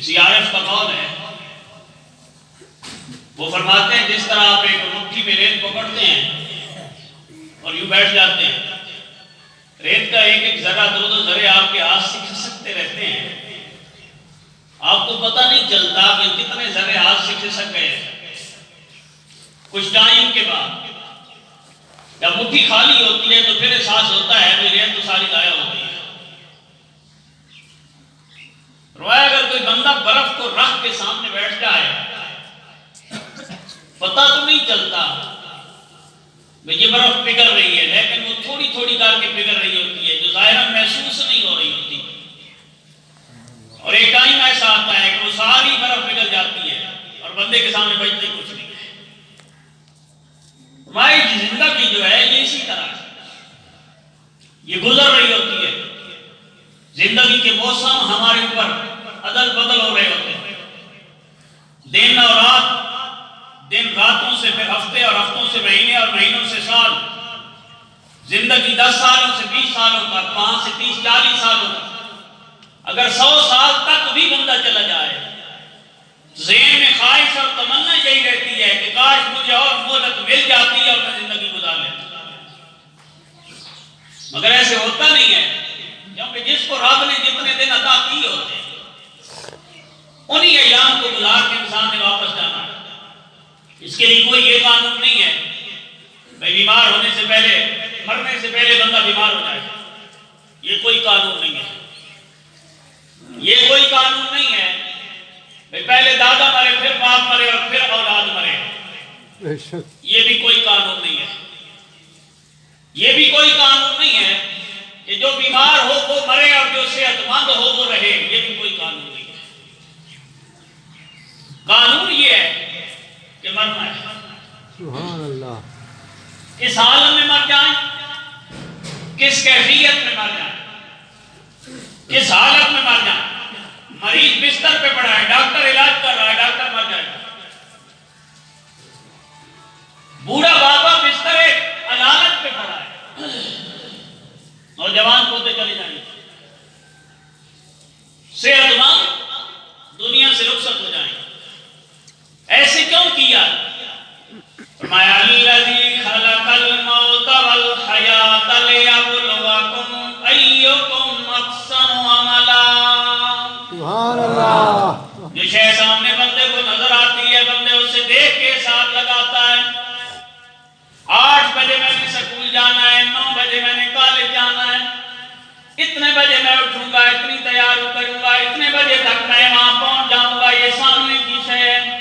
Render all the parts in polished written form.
کسی عارف کا قول ہے، وہ فرماتے ہیں جس طرح آپ ایک مٹھی میں ریت پکڑتے ہیں اور یوں بیٹھ جاتے ہیں، ریت کا ایک ایک ذرہ دو دو ذرے آپ کے ہاتھ سے کھسکتے رہتے ہیں، آپ کو پتہ نہیں چلتا کہ کتنے ذرے ہاتھ سے کھسک گئے۔ کچھ ٹائم کے بعد جب مٹھی خالی ہوتی ہے تو پھر احساس ہوتا ہے کہ ریت تو ساری ضائع ہو گئی ہے۔ روایہ اگر کوئی بندہ برف کو رکھ کے سامنے بیٹھ جائے، پتہ تو نہیں چلتا کہ یہ برف پگھل رہی ہے، لیکن وہ تھوڑی تھوڑی کر کے پگھل رہی ہوتی ہے، جو ظاہراً محسوس نہیں ہو رہی ہوتی، اور ایک ٹائم ایسا آتا ہے کہ وہ ساری برف پگھل جاتی ہے اور بندے کے سامنے بچتا ہی کچھ نہیں ہے۔ ہماری زندگی جو ہے یہ اسی طرح ہے، یہ گزر رہی ہوتی ہے، زندگی کے موسم ہمارے اوپر عدل بدل ہو رہے ہوتے ہیں، دن اور رات، دن راتوں سے پھر ہفتے اور ہفتوں سے مہینے اور مہینوں سے سال، زندگی 10 سالوں سے 20 سالوں تک، 5 سے 30 40 سالوں تک، اگر 100 سال تک بھی بندہ چلا جائے، ذہن میں خواہش اور تمنا یہی رہتی ہے کہ کاش مجھے اور مہلت مل جاتی اور میں زندگی گزار لیتا، مگر ایسے ہوتا نہیں ہے، کیونکہ جس کو رب نے جتنے دن عطا کیے ہوتے ہیں انہی ایام کو گزار کے انسان نے واپس جانا ہے۔ اس کے لیے کوئی یہ قانون نہیں ہے بھئی بیمار ہونے سے پہلے، مرنے سے پہلے بندہ بیمار ہو جائے، یہ کوئی قانون نہیں ہے، یہ کوئی قانون نہیں ہے بھئی پہلے دادا مرے پھر باپ مرے اور پھر اولاد مرے، یہ بھی کوئی قانون نہیں ہے، یہ بھی کوئی قانون نہیں ہے کہ جو بیمار ہو وہ مرے اور جو صحت مند ہو وہ رہے، یہ بھی کوئی قانون نہیں ہے۔ قانون یہ ہے کہ مرنا ہے، سبحان اللہ، کس حالت میں مر جائیں، کس کیفیت میں مر جائیں، کس حالت میں مر جائیں۔ مریض بستر پہ پڑا ہے، ڈاکٹر علاج کر رہا ہے، ڈاکٹر مر جائے گا۔ بوڑھا بابا بستر عدالت پہ پڑا ہے، نوجوان پوتے چلے جائیں گے، صحت مند دنیا سے رخصت ہو جائیں گے۔ ایسے کیوں کیا؟ فرمایا الذی خلق الموت والحیات لیبلوکم ایکم احسن عملا۔ سبحان اللہ، جو شے سامنے بندے کو نظر آتی ہے بندے اسے دیکھ کے حساب لگاتا ہے، 8 بجے میں نے سکول جانا ہے، 9 بجے میں نے کالج جانا ہے، اتنے بجے میں اٹھوں گا، اتنی تیاری کروں گا، اتنے بجے تک میں وہاں پہنچ جاؤں گا، یہ سامنے کی شے ہے،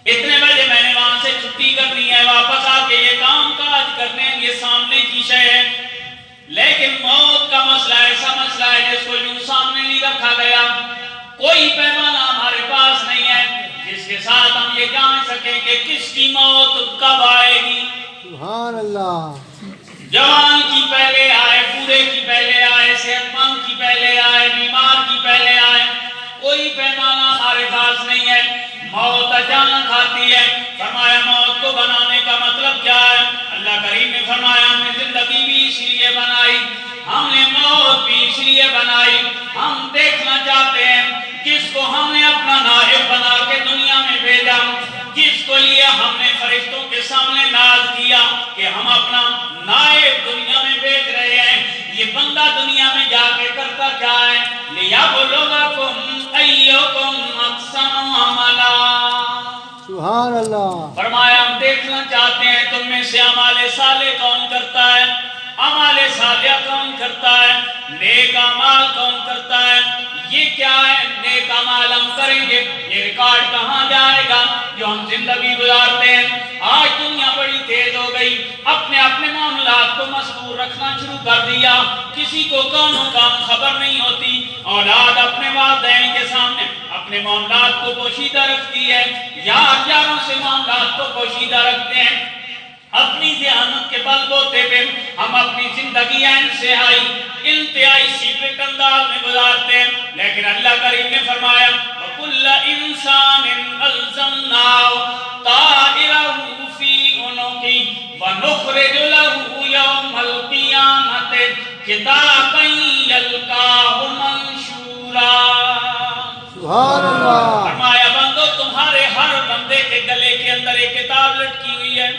اتنے بجے میں نے وہاں سے چھٹی کرنی ہے، واپس آ کے یہ کام کاج کرنے ہیں، یہ سامنے کی شے ہے۔ لیکن موت کا مسئلہ ایسا مسئلہ ہے جس کو یوں سامنے نہیں رکھا گیا، کوئی پیمانہ ہمارے پاس نہیں ہے جس کے ساتھ ہم یہ جان سکیں کہ کس کی موت کب آئے گی۔ سبحان اللہ، جوان کی پہلے آئے، بوڑھے کی پہلے آئے، صحت مند کی پہلے آئے، بیمار کی پہلے آئے، کوئی پیمانہ ہمارے پاس نہیں ہے۔ موت اچانک آتی ہے، فرمایا موت کو بنانے کا مطلب کیا ہے؟ اللہ کریم نے فرمایا ہم نے زندگی بھی اس لیے بنائی، ہم نے موت بھی اس لیے بنائی، ہم دیکھنا چاہتے ہیں جس کو ہم نے اپنا نائب بنا کے دنیا میں بھیجا، جس کو لیے ہم نے فرشتوں کے سامنے ناز کیا کہ ہم اپنا نائب دنیا میں بھیج رہے ہیں، یہ بندہ دنیا میں جا کے کرتا کیا ہے؟ لیبلوکم ایکم احسن عملا۔ سبحان اللہ، فرمایا ہم دیکھنا چاہتے ہیں تم میں سے اعمال صالح کون کرتا ہے، اعمال صالحہ کون کرتا ہے، نیک اعمال کون کرتا ہے۔ یہ کیا ہے؟ نیک اعمال ہم کریں گے، یہ ریکارڈ کہاں جائے گا جو ہم زندگی گزارتے ہیں۔ آج دنیا بڑی تیز ہو گئی، اپنے معاملات کو مسطور رکھنا شروع کر دیا، کسی کو کونوں کام خبر نہیں ہوتی، اولاد اپنے والدین کے سامنے اپنے معاملات کو پوشیدہ رکھتی ہے، یاروں سے معاملات کو پوشیدہ رکھتے ہیں، اپنی ذہانت کے بل بوتے پہ ہم اپنی زندگی انتہائی سیکرٹ انداز میں گزارتے ہیں۔ لیکن اللہ کریم نے فرمایا وَكُلَّ إِنسَانٍ أَلْزَمْنَاهُ طَائِرَهُ فِي عُنُقِهِ وَنُخْرِجُ لَهُ يَوْمَ الْقِيَامَةِ كِتَابًا يَلْقَاهُ مَنشُورًا۔ سبحان اللہ فرمایا بندو تمہارے ہر بندے کے گلے کے اندر ایک کتاب لٹکی ہوئی ہے،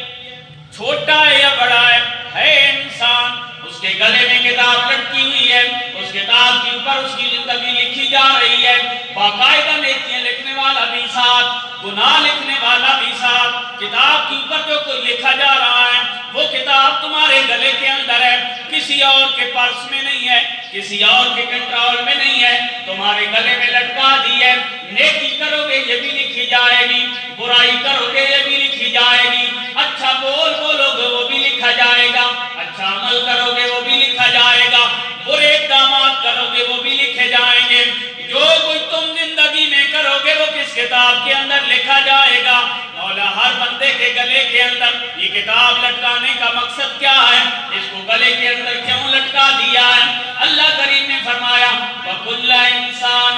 چھوٹا ہے یا بڑا ہے انسان، اس کے گلے میں کتاب لٹکی ہوئی ہے، اس کتاب کے اوپر اس کی زندگی لکھی جا رہی ہے، باقاعدہ نیکیاں لکھنے والا بھی ساتھ، گناہ لکھنے والا بھی ساتھ، کتاب کے اوپر جو کوئی لکھا جا رہا ہے وہ کتاب تمہارے گلے کے اندر ہے، کسی اور کے پرس میں نہیں ہے، کسی اور کے کنٹرول میں نہیں ہے، تمہارے گلے میں لٹکا دی ہے، نیکی کرو گے یہ بھی لکھی جائے گی، برائی کرو گے یہ بھی لکھی جائے گی، اچھا بولو گے وہ بھی لکھا جائے گا، اچھا عمل کرو گے وہ بھی لکھا جائے گا، برے اقدامات کرو گے وہ بھی لکھے جائیں گے، جو کچھ تم زندگی میں کرو گے وہ کس کتاب کے اندر لکھا جائے گا۔ مولا ہر بندے کے گلے کے اندر یہ کتاب لٹکانے کا مقصد کیا ہے، اس کو گلے کے اندر کیوں لٹکا دیا ہے؟ اللہ کریم نے فرمایا وَكُلَّ إِنسَانٍ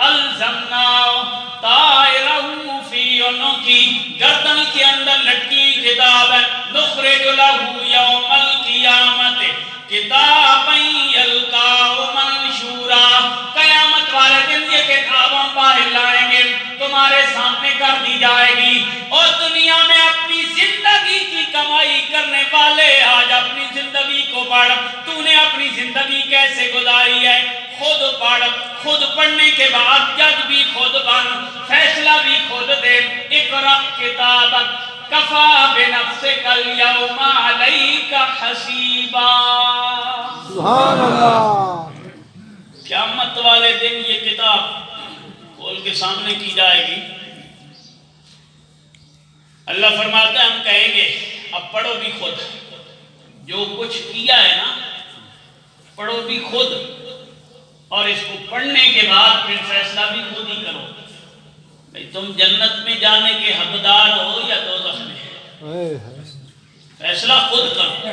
أَلْزَمْنَاهُ طَائِرَهُ فِي عُنُقِهِ، گردن کے اندر لٹکی کتاب ہے، نُخْرِجُ لَهُ يَوْمَ الْقِيَامَةِ کتابًا يَلْقَاهُ مَنشُورًا، قیامت والے دن یہ کتاب ہم باہر لائیں گے، تمہارے سامنے کر دی جائے گی، اور دنیا میں اپنی زندگی کی کمائی کرنے والے آج اپنی زندگی کو پڑھ، تو نے اپنی زندگی کیسے گزاری ہے، خود پڑھ، خود پڑھنے کے بعد جج بھی خود بن، فیصلہ بھی خود دے، اقرأ کتابک کفا بنفسک اليوم علیک حسیبا۔ سبحان اللہ قیامت والے دن یہ کتاب کھول کے سامنے کی جائے گی، اللہ فرماتا ہے ہم کہیں گے اب پڑھو بھی خود، جو کچھ کیا ہے نا پڑھو بھی خود، اور اس کو پڑھنے کے بعد پھر فیصلہ بھی خود ہی کرو، بھئی تم جنت میں جانے کے حقدار ہو یا دوزخ میں، فیصلہ خود کرو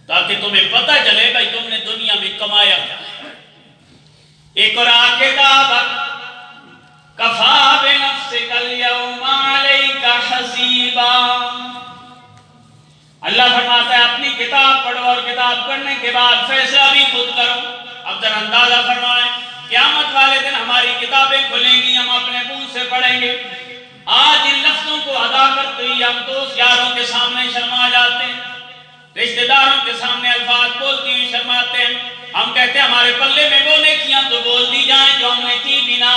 تاکہ تمہیں پتہ چلے بھئی تم نے دنیا میں کمایا کیا ہے۔ اقرأ کتابک کفا بنفسک اليوم علیک حسیبا، اللہ فرماتا ہے اپنی کتاب پڑھو اور کتاب پڑھنے کے بعد فیصلہ بھی خود کرو۔ اب ذرا اندازہ فرمائیں قیامت والے دن ہماری کتابیں کھلیں گی، ہم اپنے منہ سے پڑھیں گے، آج ان لفظوں کو ادا کرتے ہی ہم دوست یاروں کے سامنے شرما جاتے ہیں، رشتہ داروں کے سامنے الفاظ بولتی ہوئی شرماتے ہیں، ہم کہتے ہیں ہمارے پلے میں وہ نیکیاں تو بول دی جائیں جو ہم نے کی بھی نہ،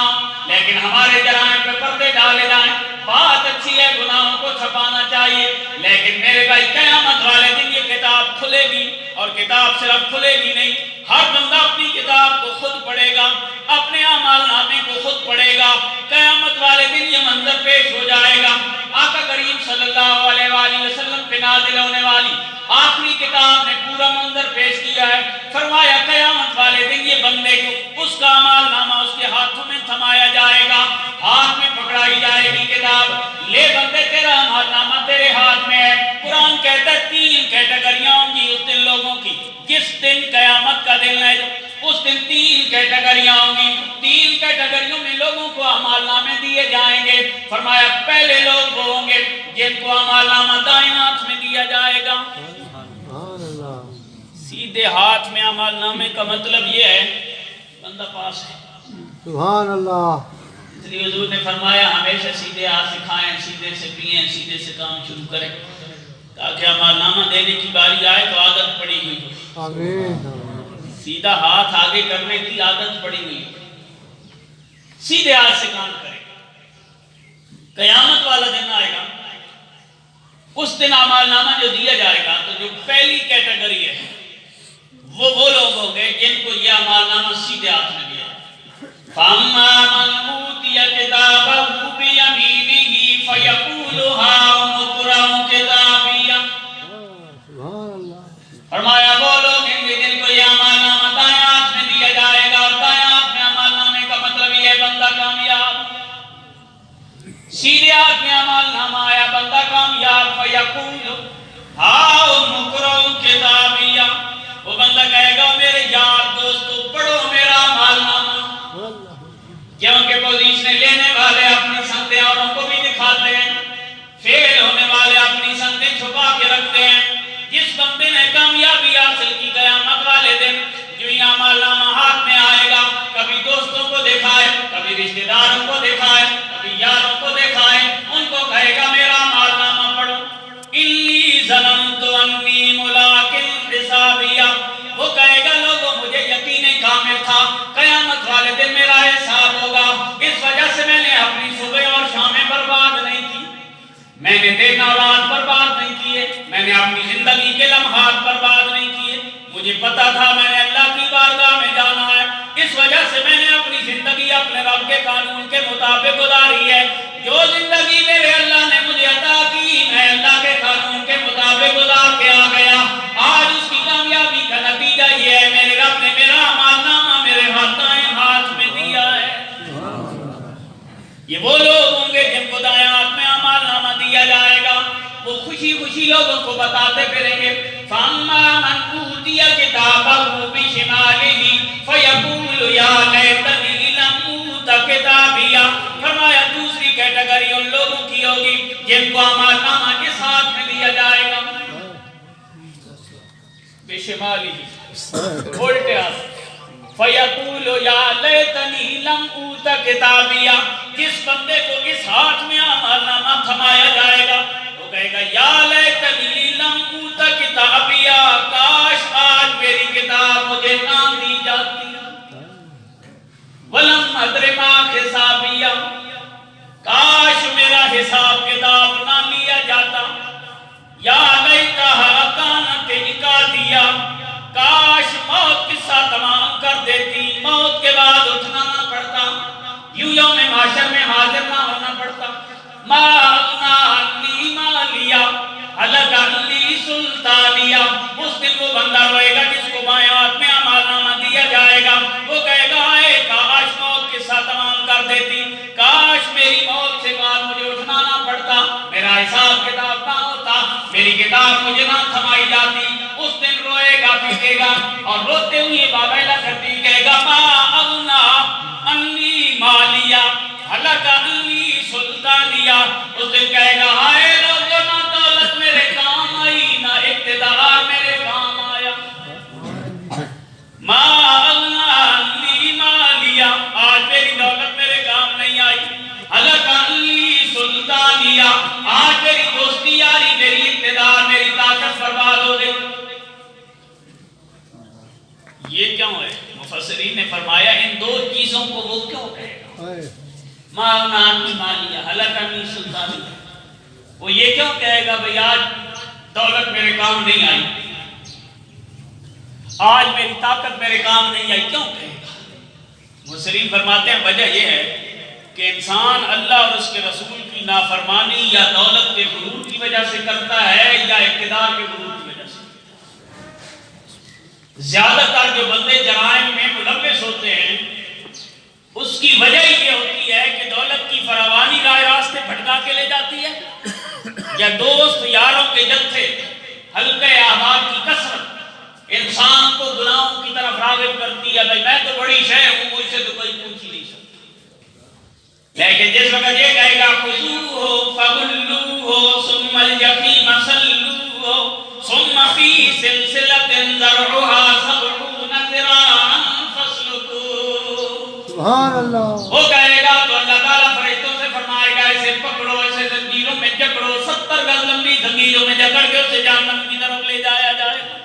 لیکن ہمارے جرائم پہ پردے ڈالے جائیں، بات اچھی ہے گناہوں کو چھپانا چاہیے، لیکن میرے بھائی قیامت والے دن یہ کتاب کھلے گی، اور کتاب صرف کھلے گی نہیں، ہر بندہ اپنی کتاب کو خود پڑھے گا، اپنے اعمال نامے کو خود پڑھے گا، قیامت والے دن یہ منظر پیش ہو جائے گا، آقا کریم صلی اللہ علیہ وآلہ وسلم پہ نازل ہونے والی آخری کتاب نے پورا منظر پیش کیا ہے، فرمایا قیامت والے دن یہ بندے کو اس کا اعمال نامہ اس کے ہاتھوں میں تھمایا جائے گا، ہاتھ میں پکڑائی جائے گی کتاب، لے بندے تیرا اعمال نامہ تیرے ہاتھ میں ہے۔ قرآن کہتا ہے 3 کیٹیگریاں ہوں گی اس دن لوگوں کی، جس دن قیامت کا دن ہے اس دن 3 کیٹیگریاں ہوں گی، 3 کیٹیگریوں میں لوگوں کو اعمال نامے دیے جائیں گے، فرمایا پہلے لوگ وہ ہوں گے جن کو اعمال نامہ دائیں ہاتھ میں دیا جائے گا، سیدھے ہاتھ میں اعمال نامے کا مطلب یہ ہے بندہ پاس ہے، سبحان اللہ، اس لیے حضور نے فرمایا ہمیشہ سیدھے ہاتھ سے کھائیں، سیدھے سے پئیں، سیدھے سے کام شروع کریں، تاکہ اعمال نامہ دینے کی باری آئے تو عادت پڑی ہوئی ہو، آمین، سیدھا ہاتھ آگے کرنے کی عادت پڑی ہوئی ہو، سیدھے ہاتھ سے کام کریں۔ قیامت والا دن آئے گا، اس دن اعمال نامہ جو دیا جائے گا تو جو پہلی کیٹیگری ہے وہ لوگ ہوں گے جن کو یہ اعمال نامہ سیدھے ہاتھ میں دیا، فَأَمَّا مَنْ أُوتِيَ كِتَابَهُ بِيَمِينِهِ فَيَقُولُ هَاؤُمُ اقْرَءُوا كِتَابِيَهْ، سبحان اللہ، فرمایا وہ لوگ ہیں جن کو یہ اعمال نامہ دائیں ہاتھ میں دیا جائے گا، اور دائیں ہاتھ میں اعمال نامے کا مطلب یہ ہے بندہ کامیاب، سیدھے ہاتھ میں اعمال نامہ آیا بندہ کامیاب، فَيَقُولُ هَاؤُمُ اقْرَءُوا كِتَابِيَهْ، وہ بندہ کہے گا میرے یار دوستو پڑھو میرا اعمال نامہ، کیونکہ پوزیشن لینے والے اپنی سنگتیں اوروں کو بھی دکھاتے ہیں، فیل ہونے والے اپنی سنگتیں چھپا کے رکھتے ہیں، جس بندے نے کامیابی حاصل کی قیامت والے دن جو یہ اعمال نامہ ہاتھ میں آئے گا، کبھی دوستوں کو دکھائے، کبھی رشتہ داروں کو دکھائے، کبھی یاروں کو دکھائے، ان کو کہے گا میرا مال نامہ پڑھو، انی ظننت انی ملاق حسابیہ، وہ کہے گا لوگوں مجھے یقین کامل تھا قیامت والے دن میرا حساب ہوگا، اس وجہ سے میں نے اپنی صبح اور شامیں برباد نہیں کی، میں نے دن اور رات برباد نہیں کیے، میں نے اپنی زندگی کے لمحات برباد نہیں کیے، مجھے پتا تھا میں نے اللہ کی بارگاہ میں جانا ہے، اس وجہ سے میں نے اپنی زندگی اپنے رب کے قانون کے مطابق گزاری ہے، جو زندگی میرے اللہ نے مجھے عطا کی میں اللہ کے قانون کے مطابق گزار کے آ گیا، آج اس کی کامیابی کا نتیجہ یہ ہے میرے رب نے میرا اعمال نامہ میرے ہاتھ میں دیا ہے۔ یہ وہ لوگ ہوں گے جن کو دائیں ہاتھ میں اعمال نامہ دیا جائے گا، وہ خوشی خوشی لوگوں کو بتاتے پھریں گے، فَأَمَّا مَنْ أُوتِيَ كِتَابَهُ بِشِمَالِهِ فَيَقُولُ يَا لَيْتَنِي لَمْ أُوتَ كِتَابِيَهْ، فرمایا دوسری کیٹیگری ان لوگوں کی ہوگی جن کو اعمال نامہ کے ساتھ میں دیا جائے گا، بِشِمَالِهِ الٹے ہاتھ، فَيَقُولُ يَا لَيْتَنِي لَمْ أُوتَ كِتَابِيَهْ، جس بندے کو اس ہاتھ میں اعمال نامہ تھمایا جائے گا وہ کہے گا یا لیتنی لم اوت کتابیا، کاش آج میری کتاب مجھے نہ دی جاتی، ولم ادر ما حسابیا، کاش میرا حساب کتاب نہ لیا جاتا، یا لیتہا کانت عقادیا، کاش موت قصہ تمام کر دیتی، موت کے بعد اٹھنا نہ پڑتا، یوں یوم محشر میں حاضر نہ ہونا پڑتا، ما اغنا عنی مالیا ہلک عنی سلطانیا، اس دن وہ بندہ روئے گا جس کو بائیں ہاتھ میں اعمال نامہ دیا جائے گا، وہ کہے گا اے کاش موت کے ساتھ تمام کر دیتی، کاش میری موت سے بعد مجھے اٹھنا نہ پڑتا، میرا حساب کتاب نہ ہوتا، میری کتاب مجھے نہ تھمائی جاتی، اس دن روئے گا پیٹے گا اور روتے ہوئے بابیلا کرتی کہے گا ما اغنا انی مالیا ہلک عنی سلطانیا، اس دن کہے گا ہائے لوگوں نہ دولت میرے کام آئی نہ اقتدار میرے کام آیا، ما اغنا عنی مالیا، آج میری دولت میرے کام نہیں آئی، ہلک عنی سلطانیا، آج میری دوستی یاری میری اقتدار میری طاقت برباد ہو گئی۔ یہ کیوں ہے؟ مفسرین نے فرمایا ان دو چیزوں کو وہ کیوں کہے گا، ما اغنا عنی مالیا ہلک عنی سلطانیا، وہ یہ کیوں کہے گا بھئی آج دولت میرے کام نہیں آئی، آج میری طاقت میرے کام نہیں آئی، کیوں کہے گا؟ مفسرین فرماتے ہیں وجہ یہ ہے کہ انسان اللہ اور اس کے رسول کی نافرمانی یا دولت کے غرور کی وجہ سے کرتا ہے یا اقتدار کے غرور کی وجہ سے۔ زیادہ تر جو بندے جرائم میں ملوث ہوتے ہیں اس کی وجہ یہ ہوتی ہے کہ دولت کی فراوانی راہ راستے بھٹکا کے لے جاتی ہے، یا دوست یاروں کے جتھے حلقہ احباب کی کثرت انسان کو گناہوں کی طرف راغب کرتی ہے، بھئی میں تو بڑی شے ہوں مجھ سے تو کوئی پوچھ ہی نہیں سکتا، لیکن جس وقت یہ کہے گا خذوہ فغلوہ ثم الجحیم صلوہ ثم فی سلسلۃ ذرعها 70 ذراعا فاسلکوہ، سبحان اللہ، وہ کہے گا تو اللہ تعالیٰ فرشتوں سے فرمائے گا اسے پکڑو، اسے زنجیروں میں جکڑو، 70 گز لمبی زنجیروں میں جکڑ کے اسے جہنم کی طرف لے جایا جائے گا،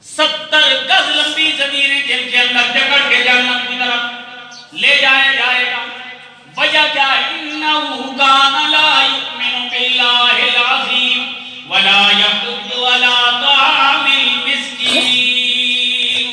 70 گز لمبی زنجیریں جن کے اندر جکڑ کے جہنم کی طرف لے جایا جائے گا، وجہ کیا ہے؟ انہ کان لا یؤمن باللہ العظیم ولا یحض علی طعام المسکین،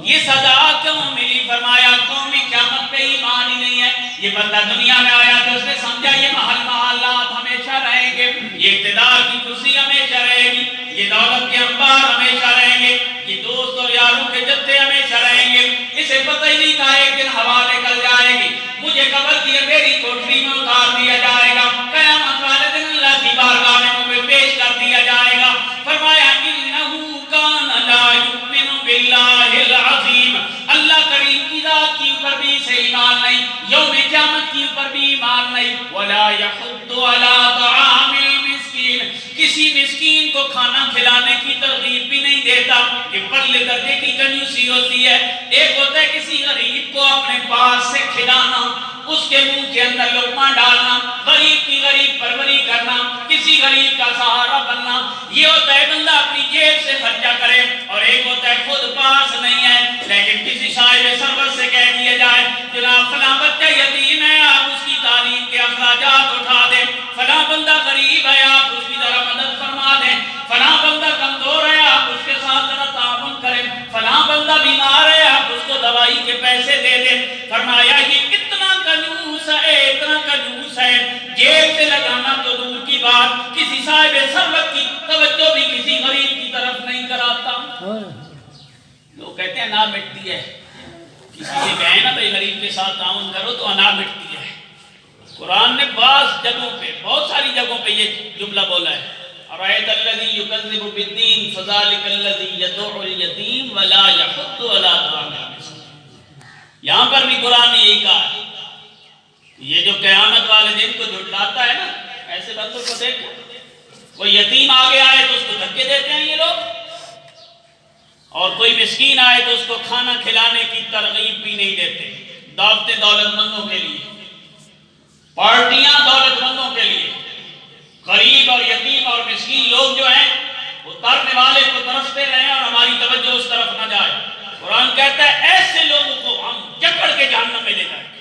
یہ سزا کیوں ملی؟ فرمایا قومی قیامت پہ ایمان ہی نہیں ہے، یہ بندہ دنیا میں آیا تو اس نے سمجھا یہ محل محلات ہمیشہ رہیں گے، یہ اقتدار کی کرسی ہمیشہ رہے گی، یہ دولت کے انبار ہمیشہ رہیں گے، یہ دوست اور یاروں کے جتھے ہمیشہ رہیں گے، اسے پتہ ہی نہیں تھا ایک دن ہوا نکل جائے گی، مجھے قبر کی میری کوٹری میں اتار دیا جائے گا، قیامت والے دن اللہ کی بارگاہ میں مجھے پیش کر دیا جائے گا، فرمایا انہ کان لا یؤمن باللہ العظیم، اللہ کریم کی ذات کی اوپر بھی اسے ایمان نہیں، یوم قیامت کی اوپر بھی ایمان نہیں، ولا یحض علی طعام المسکین، کسی مسکین کو کھانا کھلانے کی ترغیب بھی نہیں دیتا، یہ پرلے درجے کی کنجوسی ہوتی ہے، ایک ہوتا ہے کسی غریب کو اپنے پاس سے کھلانا، کے منہ کے اندر لقمہ ڈالنا، غریب کی غریب پروری کرنا، کسی غریب کا سہارا بننا، یہ ہوتا ہے بندہ اپنی جیب سے خرچہ کرے۔ اور ایک ہوتا ہے خود پاس نہیں ہے لیکن کسی صاحب ثروت سے کہہ دیا جائے جناب فلاں بچہ یتیم ہے، آپ اس کی تعلیم کے اخراجات اٹھا دیں، فلاں بندہ غریب ہے، آپ اس کی ذرا مدد فرما دیں، فلاں بندہ کمزور ہے، آپ اس کے ساتھ ذرا تعاون کریں، فلاں بندہ بیمار ہے، آپ اس کو دوائی کے پیسے دے دیں۔ فرمایا یہ اتنا کنجوس ہے، اتنا کنجوس ہے، جیب سے لگانا تو دور کی بات، کسی صاحب ثروت کی توجہ بھی کسی غریب کی طرف نہیں کراتا۔ لوگ کہتے ہیں انا مٹتی ہے، کسی سے کہیں نا بھائی غریب کے ساتھ تعاون کرو تو انا مٹتی ہے۔ قرآن نے بعض جگہوں پہ، بہت ساری جگہوں پہ یہ جملہ بولا ہے، اَرَأَيْتَ الَّذِي يُكَذِّبُ بِالدِّينِ فَذَلِكَ الَّذِي يَدُعُّ الْيَتِيمَ وَلَا يَحُضُّ عَلَىٰ طَعَامِ الْمِسْكِينِ۔ یہاں پر بھی قرآن نے یہی کہا ہے، یہ جو قیامت والے دن کو جھٹلاتا ہے نا، ایسے بندوں کو دیکھو، کوئی یتیم آگے آئے تو اس کو دھکے دیتے ہیں یہ لوگ، اور کوئی مسکین آئے تو اس کو کھانا کھلانے کی ترغیب بھی نہیں دیتے۔ دعوتیں دولت مندوں کے لیے، پارٹیاں دولت مندوں کے لیے، غریب اور یتیم اور مسکین لوگ جو ہیں وہ ترنے والے کو ترستے رہیں اور ہماری توجہ اس طرف نہ جائے۔ قرآن کہتا ہے ایسے لوگوں کو ہم جکڑ کے جہنم میں لے جائیں گے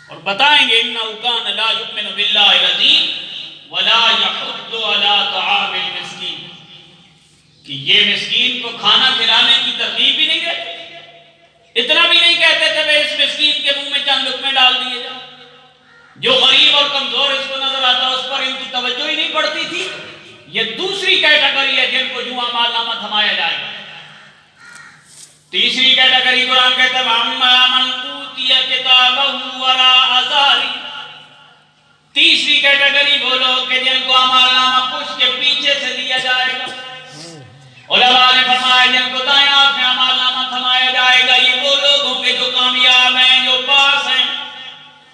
اور بتائیں گے إِنَّهُ كَانَ لَا يُؤْمِنُ بِاللَّهِ الْعَظِيمِ وَلَا يَحُضُّ عَلَىٰ طَعَامِ الْمِسْكِينِ، کہ یہ مسکین کو کھانا کھلانے کی ترغیب بھی نہیں دیتے، اتنا بھی نہیں کہتے تھے بھئی اس مسکین کے منہ میں چند لقمے ڈال دیے جائیں۔ جو غریب اور کمزور اس کو نظر آتا اس پر ان کی توجہ ہی نہیں پڑتی تھی۔ یہ دوسری کیٹیگری ہے جن کو یوں اعمال نامہ تھمایا جائے گا۔ تیسری کیٹیگری قرآن کہتا ہے وَأَمَّا مَنْ أُوتِيَ كِتَابَهُ وَرَاءَ ظَهْرِهِ، تیسری کیٹیگری وہ لوگ کہ جن کو اعمال نامہ پشت کے پیچھے سے دیا جائے گا۔ علماء نے فرمایا جن کو دائیں ہاتھ میں اعمال نامہ تھمایا جائے گا، یہ وہ لوگ ہوں گے جو کامیاب ہیں، جو پاس ہیں،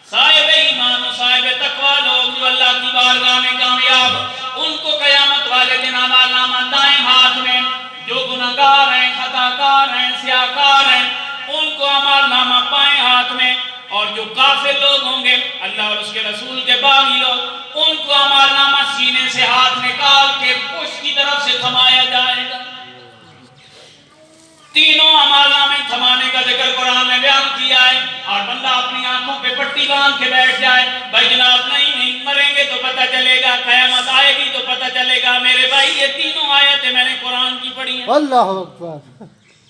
صاحب ایمان و صاحب تقوی لوگ جو اللہ کی بارگاہ میں کامیاب، ان کو قیامت والے دن اعمال نامہ دائیں ہاتھ میں، جو گناہگار ہیں، خطاکار ہیں، سیاہکار ہیں، ان کو اعمال نامہ بائیں ہاتھ میں، اور جو کافر لوگ ہوں گے اللہ اور اس کے رسول کے باغی لوگ، ان کو اعمال نامہ سینے سے ہاتھ نکال کے پشت کی طرف سے تھمایا جائے گا۔ تینوں اعمال نامے تھمانے کا ذکر قرآن نے بیان کیا ہے، اور بندہ اپنی آنکھوں پہ پٹی باندھ کے بیٹھ جائے بھائی جناب نہیں مریں گے تو پتہ چلے گا، قیامت آئے گی تو پتہ چلے گا۔ میرے بھائی یہ تینوں آیتیں میں نے قرآن کی پڑھی ہیں، اللہ اکبر،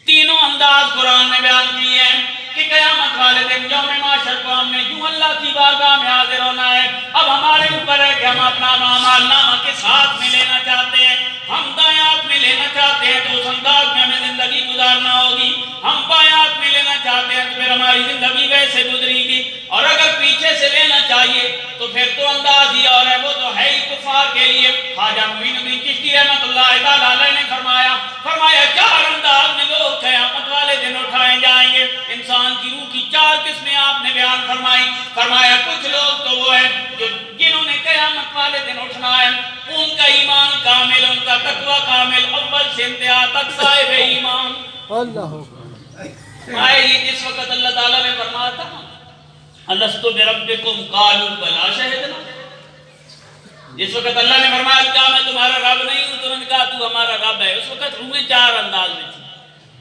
تینوں انداز قرآن نے بیان کیے ہیں کہ قیامت والے دن یوم معاشر کو ہم نے یوں اللہ کی بارگاہ میں حاضر ہونا ہے۔ اب ہمارے اوپر ہے کہ ہم اپنا اعمال نامہ کس ہاتھ میں لینا چاہتے ہیں۔ ہم دائیں ہاتھ میں لینا چاہتے ہیں تو اس انداز میں ہمیں زندگی گزارنا ہوگی، ہم بائیں ہاتھ میں لینا چاہتے ہیں تو پھر ہماری زندگی ویسے گزرے گی، اور اگر پیچھے سے لینا چاہیے تو پھر تو انداز ہی اور ہے، وہ تو ہے ہی کفار کے لیے۔ خواجہ معین الدین چشتی رحمۃ اللہ تعالیٰ علیہ نے فرمایا چار انداز میں لوگ قیامت والے دن اٹھائے جائیں گے۔ انسان کی روح کی چار قسمیں آپ نے بیان فرمائی۔ فرمایا کچھ لوگ تو وہ ہیں جو جنہوں نے قیامت والے دن اٹھنا ہے، ان کا ایمان کامل، ان کا تقوی کامل، اول سے انتہا تک صاحب ایمان۔ اللہ اکبر، یہ جس وقت اللہ تعالیٰ نے فرمایا تھا الستُ بربکم قالوا بلی شہدنا، جس وقت اللہ نے فرمایا کیا میں تمہارا رب نہیں ہوں، تو انہوں نے کہا تو ہمارا رب ہے۔ اس وقت روحیں چار انداز میں تھی،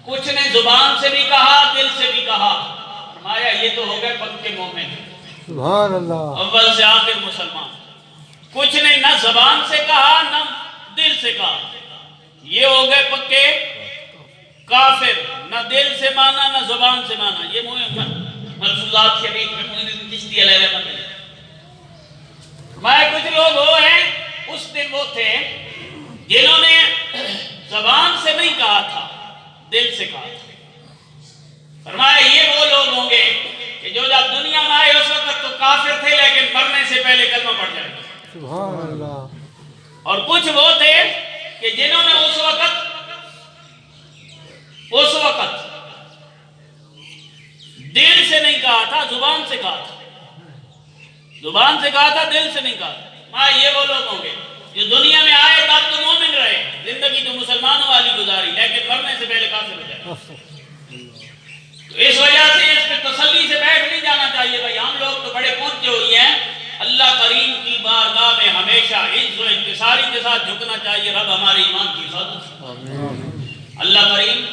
کچھ نے زبان سے بھی کہا، دل سے بھی کہا۔ فرمایا یہ تو ہو گئے پکے مومن، سبحان اللہ، اول سے آخر مسلمان۔ کچھ نے نہ زبان سے کہا نہ دل سے کہا، یہ ہو گئے پکے کافر، نہ دل سے مانا نہ زبان سے مانا۔ یہ ملفوظات شریف میں معین الدین چشتی علیہ رحمۃ اللہ۔ کچھ لوگ وہ ہیں، اس دن وہ تھے جنہوں نے زبان سے نہیں کہا تھا، دل سے کہا تھا۔ فرمایا یہ وہ لوگ ہوں گے کہ جو جب دنیا میں آئے اس وقت تو کافر تھے لیکن مرنے سے پہلے کلمہ پڑھ جائے گا۔ سبحان اللہ، اور کچھ وہ تھے کہ جنہوں نے اس وقت دل سے نہیں کہا تھا، زبان سے کہا تھا، زبان سے کہا تھا، دل سے نہیں کہا تھا۔ یہ وہ لوگ ہوں گے جو دنیا میں آئے تب تو مومن رہے، زندگی تو مسلمانوں والی گزاری، لیکن مرنے سے پہلے کافر ہو جائے۔ تو اس وجہ سے اس پہ تسلی سے بیٹھ نہیں جانا چاہیے بھائی ہم لوگ ہمیشہ عز و انکساری کے ساتھ جھکنا چاہیے. رب ہمارے ایمان کی حفاظت. اللہ کریم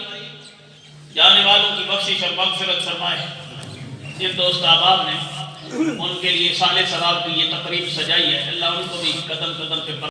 جانے والوں کی بخشش اور مغفرت فرمائے. جن دوست احباب نے ان کے لیے سال ثواب کی یہ تقریب سجائی ہے، اللہ ان کو بھی قدم قدم پہ